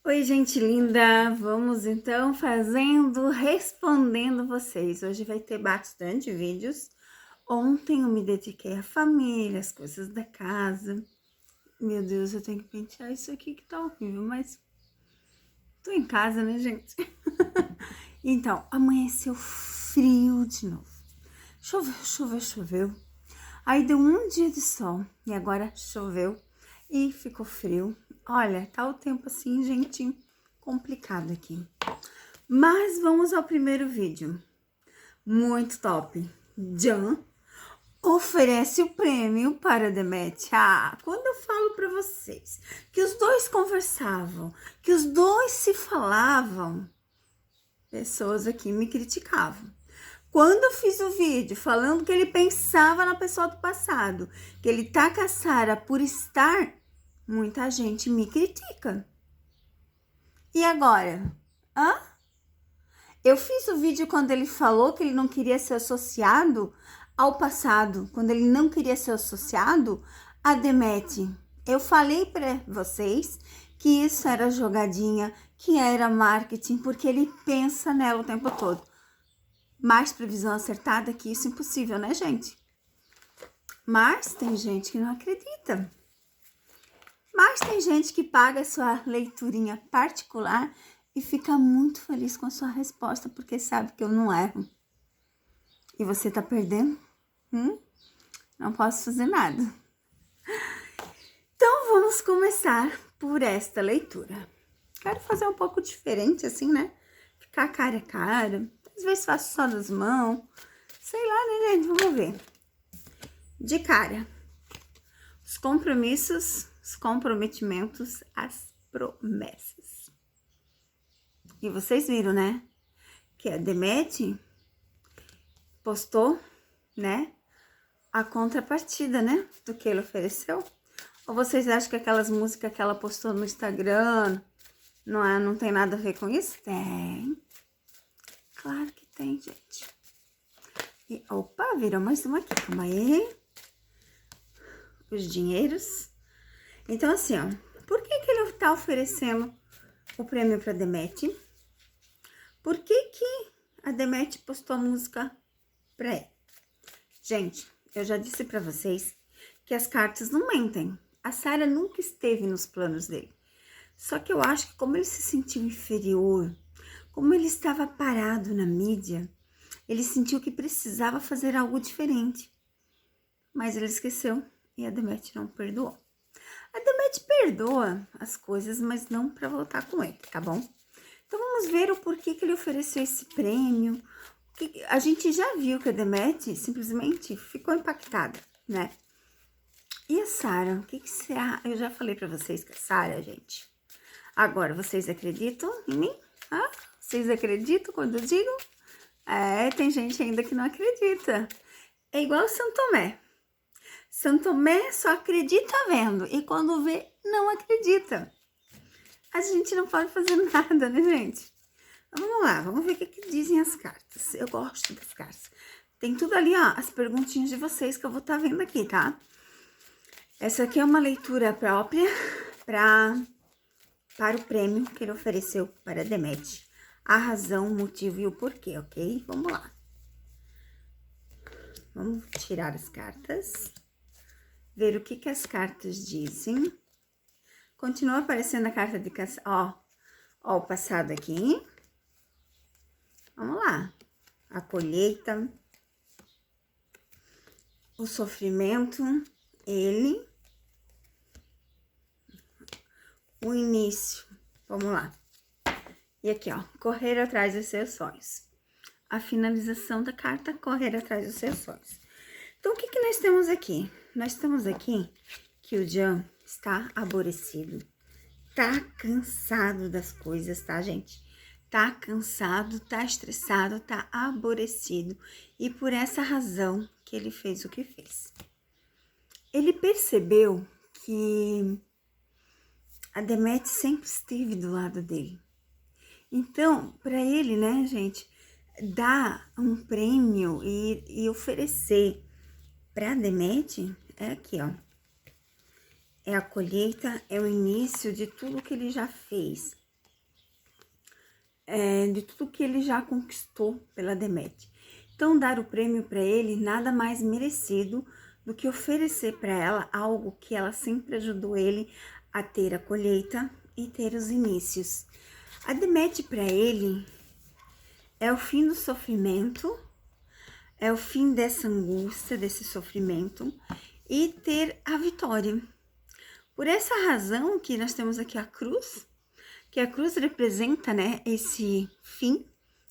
Oi, gente linda! Vamos então respondendo vocês. Hoje vai ter bastante vídeos. Ontem eu me dediquei à família, às coisas da casa. Meu Deus, eu tenho que pentear isso aqui que tá horrível, mas tô em casa, né, gente? Então, amanheceu frio de novo. Choveu. Aí deu um dia de sol e agora choveu e ficou frio. Olha, tá o tempo assim, gente, complicado aqui. Mas vamos ao primeiro vídeo. Muito top. Jan oferece o prêmio para Demet. Quando eu falo para vocês que os dois conversavam, que os dois se falavam, pessoas aqui me criticavam. Quando eu fiz o vídeo falando que ele pensava na pessoa do passado, que ele taca a Sara por estar, muita gente me critica. E agora? Hã? Eu fiz o vídeo quando ele falou que ele não queria ser associado ao passado, quando ele não queria ser associado a Demet. Eu falei para vocês que isso era jogadinha, que era marketing, porque ele pensa nela o tempo todo. Mais previsão acertada que isso, impossível, né, gente? Mas tem gente que não acredita. Mas tem gente que paga a sua leiturinha particular e fica muito feliz com a sua resposta, porque sabe que eu não erro. E você tá perdendo? Não posso fazer nada. Então, vamos começar por esta leitura. Quero fazer um pouco diferente, assim, né? Ficar cara a cara. Às vezes faço só das mãos. Sei lá, né, gente? Vamos ver. De cara. Os compromissos, os comprometimentos, as promessas. E vocês viram, né? Que a Demet postou, né? A contrapartida, né? Do que ele ofereceu. Ou vocês acham que aquelas músicas que ela postou no Instagram não tem nada a ver com isso? Tem. Claro que tem, gente. E, opa, virou mais uma aqui. Calma aí. Os dinheiros. Então, assim, ó. Por que ele tá oferecendo o prêmio pra Demet? Por que a Demet postou a música pra ele? Gente, eu já disse pra vocês que as cartas não mentem. A Sara nunca esteve nos planos dele. Só que eu acho que como ele se sentiu inferior, como ele estava parado na mídia, ele sentiu que precisava fazer algo diferente. Mas ele esqueceu e a Demet não perdoou. A Demet perdoa as coisas, mas não para voltar com ele, tá bom? Então vamos ver o porquê que ele ofereceu esse prêmio. A gente já viu que a Demet simplesmente ficou impactada, né? E a Sara, o que será? Eu já falei para vocês que a Sara, gente. Agora, vocês acreditam em mim? Vocês acreditam quando eu digo? Tem gente ainda que não acredita. É igual São Tomé. São Tomé só acredita vendo e quando vê, não acredita. A gente não pode fazer nada, né, gente? Vamos lá, vamos ver o que dizem as cartas. Eu gosto das cartas. Tem tudo ali, ó, as perguntinhas de vocês que eu vou estar vendo aqui, tá? Essa aqui é uma leitura própria para o prêmio que ele ofereceu para Demet. A razão, o motivo e o porquê, ok? Vamos lá. Vamos tirar as cartas. Ver o que as cartas dizem. Continua aparecendo a carta de caça. Ó, o passado aqui. Vamos lá. A colheita. O sofrimento. Ele. O início. Vamos lá. E aqui, ó. Correr atrás dos seus sonhos. A finalização da carta, correr atrás dos seus sonhos. Então, o que nós temos aqui? Nós temos aqui que o Jan está aborrecido. Tá cansado das coisas, tá, gente? Tá cansado, tá estressado, tá aborrecido. E por essa razão que ele fez o que fez. Ele percebeu que a Demet sempre esteve do lado dele. Então, para ele, né, gente, dar um prêmio e oferecer para Demet é aqui, ó. É a colheita, é o início de tudo que ele já fez. de tudo que ele já conquistou pela Demet. Então, dar o prêmio para ele nada mais merecido do que oferecer para ela algo que ela sempre ajudou ele a ter a colheita e ter os inícios. A Demet para ele é o fim do sofrimento, é o fim dessa angústia, desse sofrimento e ter a vitória. Por essa razão que nós temos aqui a cruz, que a cruz representa, né, esse fim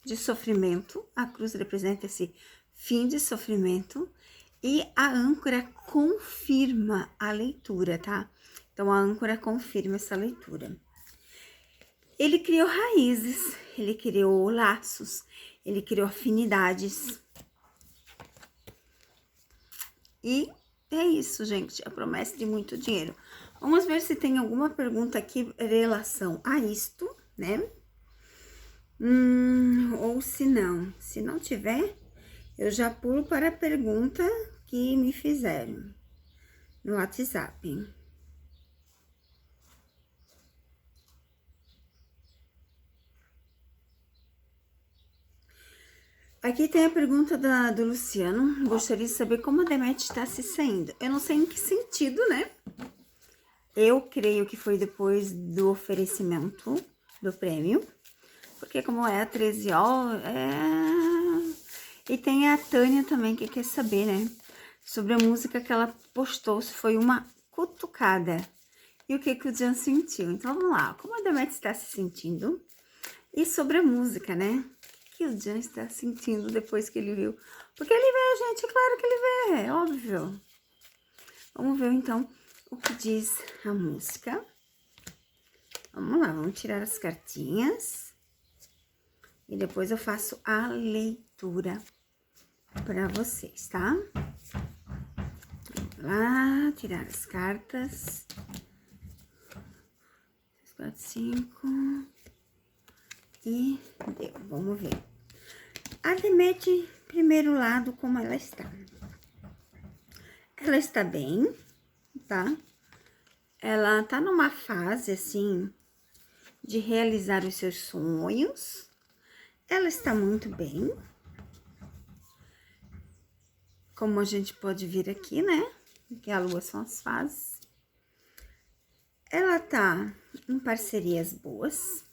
de sofrimento, a cruz representa esse fim de sofrimento e a âncora confirma a leitura, tá? Então, a âncora confirma essa leitura. Ele criou raízes, ele criou laços, ele criou afinidades. E é isso, gente, a promessa de muito dinheiro. Vamos ver se tem alguma pergunta aqui em relação a isto, né? Ou se não tiver, eu já pulo para a pergunta que me fizeram no WhatsApp. Aqui tem a pergunta do Luciano. Gostaria de saber como a Demet está se saindo. Eu não sei em que sentido, né? Eu creio que foi depois do oferecimento do prêmio. Porque como é a 13 horas, E tem a Tânia também que quer saber, né? Sobre a música que ela postou, se foi uma cutucada. E o que o Jean sentiu. Então, vamos lá. Como a Demet está se sentindo? E sobre a música, né? O que o Jean está sentindo depois que ele viu? Porque ele vê, gente. Claro que ele vê. É óbvio. Vamos ver, então, o que diz a música. Vamos lá. Vamos tirar as cartinhas. E depois eu faço a leitura para vocês, tá? Vamos lá, tirar as cartas. 3, 4, 5. E deu, vamos ver. A Demet, primeiro lado, como ela está. Ela está bem, tá? Ela tá numa fase, assim, de realizar os seus sonhos. Ela está muito bem. Como a gente pode ver aqui, né? Que a lua são as fases. Ela tá em parcerias boas,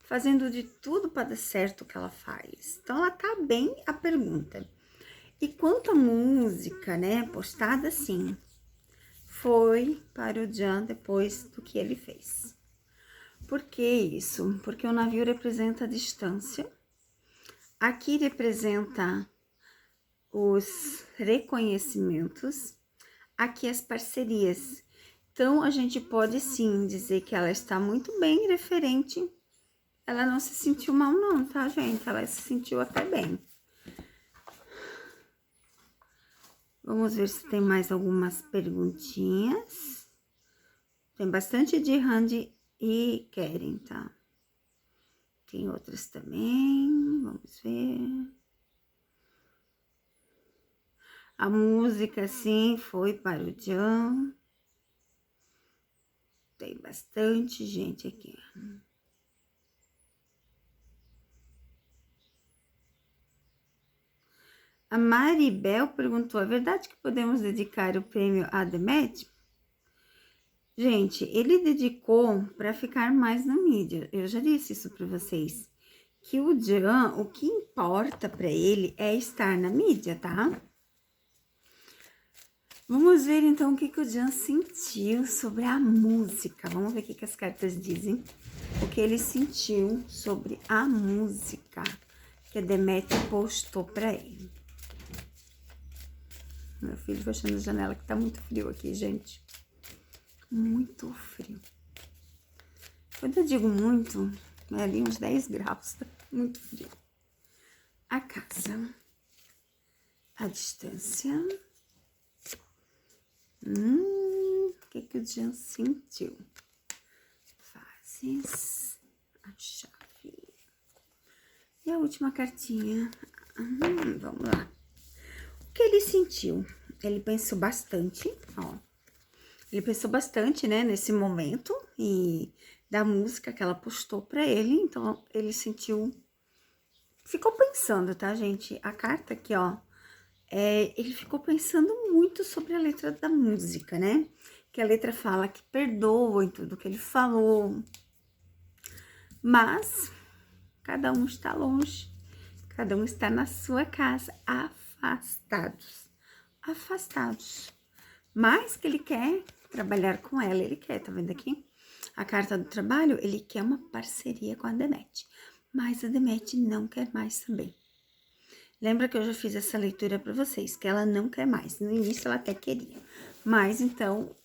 fazendo de tudo para dar certo o que ela faz. Então, ela tá bem, a pergunta. E quanto à música, né, postada assim, foi para o Jean depois do que ele fez. Por que isso? Porque o navio representa a distância. Aqui representa os reconhecimentos. Aqui as parcerias. Então, a gente pode sim dizer que ela está muito bem referente. Ela não se sentiu mal não, tá, gente? Ela se sentiu até bem. Vamos ver se tem mais algumas perguntinhas. Tem bastante de Randy e Keren, tá? Tem outras também, vamos ver. A música, sim, foi para o Jean. Tem bastante gente aqui. A Maribel perguntou, é verdade que podemos dedicar o prêmio a Demet? Gente, ele dedicou para ficar mais na mídia. Eu já disse isso para vocês. Que o Jean, o que importa para ele é estar na mídia, tá? Vamos ver então o que o Jean sentiu sobre a música. Vamos ver o que as cartas dizem. O que ele sentiu sobre a música que a Demet postou para ele. Meu filho fechando a janela que tá muito frio aqui, gente. Muito frio. Quando eu digo muito, é ali uns 10 graus, tá? Muito frio. A casa. A distância. O que o Jean sentiu? Fases. A chave. E a última cartinha. Vamos lá. O que ele sentiu? Ele pensou bastante, ó. Ele pensou bastante, né, nesse momento e da música que ela postou pra ele, então ele ficou pensando, tá, gente? A carta aqui, ó, ele ficou pensando muito sobre a letra da música, né? Que a letra fala que perdoa em tudo que ele falou, mas cada um está longe, cada um está na sua casa, afastados. Mas que ele quer trabalhar com ela, ele quer, tá vendo aqui? A carta do trabalho, ele quer uma parceria com a Demet, mas a Demet não quer mais saber. Lembra que eu já fiz essa leitura para vocês, que ela não quer mais. No início ela até queria, mas então,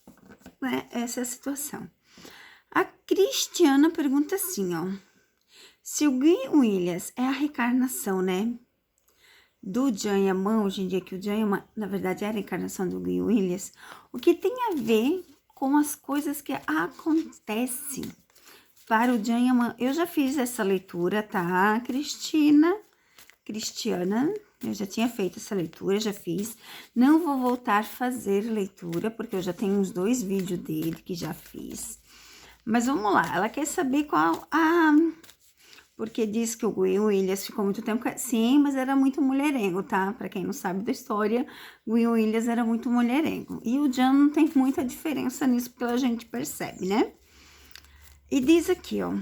né, essa é a situação. A Cristiana pergunta assim, ó. Se o Gui Williams é a reencarnação, né, do Jan Yaman, hoje em dia que o Jan Yaman, na verdade, é a reencarnação do Gui Williams, o que tem a ver com as coisas que acontecem para o Jan Yaman? Eu já fiz essa leitura, tá, Cristiana, eu já tinha feito essa leitura, já fiz. Não vou voltar a fazer leitura, porque eu já tenho uns 2 vídeos dele que já fiz. Mas vamos lá, ela quer saber qual porque diz que o Will Williams ficou muito tempo... Sim, mas era muito mulherengo, tá? Pra quem não sabe da história, o Will Williams era muito mulherengo. E o Jan não tem muita diferença nisso, porque a gente percebe, né? E diz aqui, ó...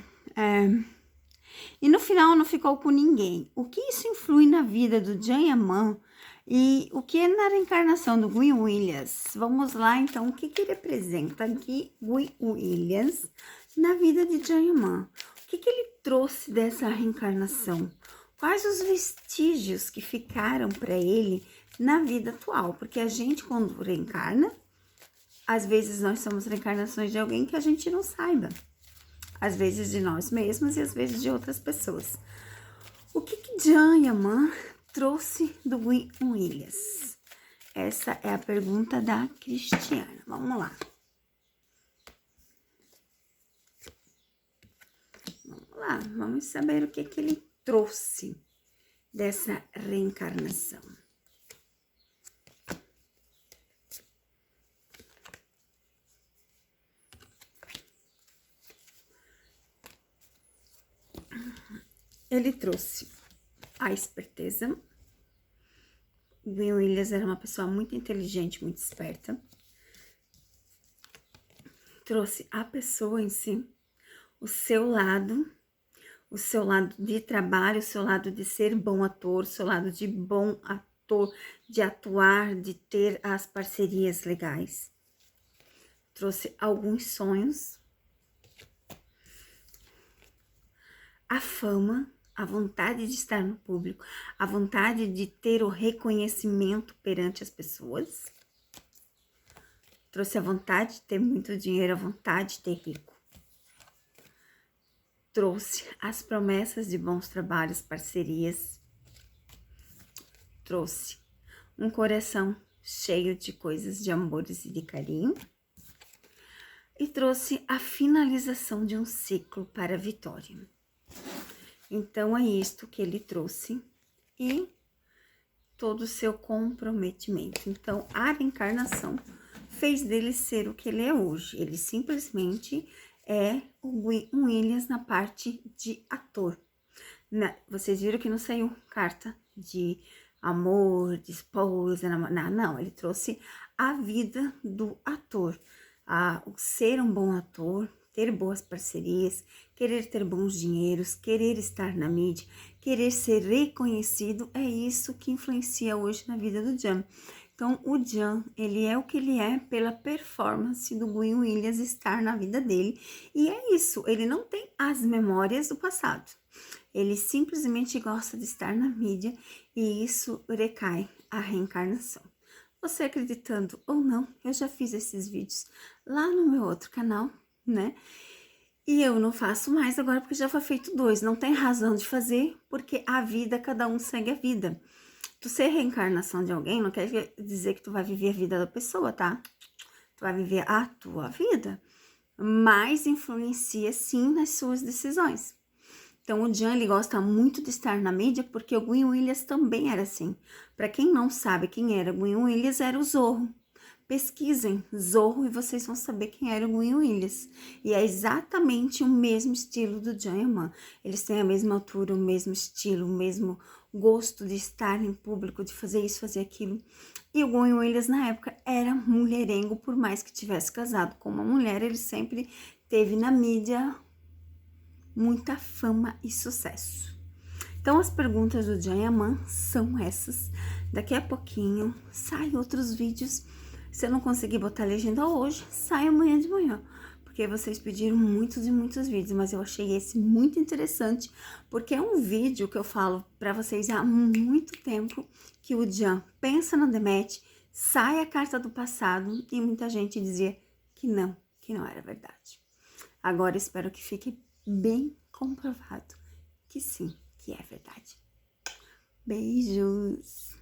E no final não ficou com ninguém. O que isso influi na vida do Jan Yaman e o que é na reencarnação do Gui Williams? Vamos lá, então, o que ele representa aqui, Gui Williams, na vida de Jan Yaman? O que ele trouxe dessa reencarnação? Quais os vestígios que ficaram para ele na vida atual? Porque a gente, quando reencarna, às vezes nós somos reencarnações de alguém que a gente não saiba. Às vezes de nós mesmos e às vezes de outras pessoas. O que Jan Yaman trouxe do Gui Williams? Essa é a pergunta da Cristiana. Vamos lá. Vamos saber o que ele trouxe dessa reencarnação. Ele trouxe a esperteza. O Gui Williams era uma pessoa muito inteligente, muito esperta. Trouxe a pessoa em si, o seu lado de trabalho, o seu lado de ser bom ator, o seu lado de bom ator, de atuar, de ter as parcerias legais. Trouxe alguns sonhos, a fama, a vontade de estar no público, a vontade de ter o reconhecimento perante as pessoas. Trouxe a vontade de ter muito dinheiro, a vontade de ter rico. Trouxe as promessas de bons trabalhos, parcerias. Trouxe um coração cheio de coisas de amores e de carinho. E trouxe a finalização de um ciclo para a vitória. Então, é isto que ele trouxe e todo o seu comprometimento. Então, a reencarnação fez dele ser o que ele é hoje. Ele simplesmente é o Williams na parte de ator. Vocês viram que não saiu carta de amor, de esposa, não. Ele trouxe a vida do ator, o ser um bom ator, ter boas parcerias, querer ter bons dinheiros, querer estar na mídia, querer ser reconhecido, é isso que influencia hoje na vida do Jan. Então, o Jan, ele é o que ele é pela performance do Gui Williams estar na vida dele, e é isso, ele não tem as memórias do passado, ele simplesmente gosta de estar na mídia, e isso recai a reencarnação. Você acreditando ou não, eu já fiz esses vídeos lá no meu outro canal, né? E eu não faço mais agora porque já foi feito 2. Não tem razão de fazer, porque a vida, cada um segue a vida. Tu ser reencarnação de alguém não quer dizer que tu vai viver a vida da pessoa, tá? Tu vai viver a tua vida, mas influencia sim nas suas decisões. Então, o Jan, ele gosta muito de estar na mídia porque o Gui Williams também era assim. Para quem não sabe quem era o Gui Williams, era o Zorro. Pesquisem Zorro e vocês vão saber quem era o William Willis. E é exatamente o mesmo estilo do John e a Man. Eles têm a mesma altura, o mesmo estilo, o mesmo gosto de estar em público, de fazer isso, fazer aquilo. E o William Willis, na época, era mulherengo, por mais que tivesse casado com uma mulher, ele sempre teve na mídia muita fama e sucesso. Então, as perguntas do John e a Man são essas. Daqui a pouquinho, saem outros vídeos. Se eu não conseguir botar legenda hoje, sai amanhã de manhã. Porque vocês pediram muitos e muitos vídeos, mas eu achei esse muito interessante, porque é um vídeo que eu falo pra vocês há muito tempo, que o John pensa no Demet, sai a carta do passado, e muita gente dizia que não era verdade. Agora espero que fique bem comprovado que sim, que é verdade. Beijos!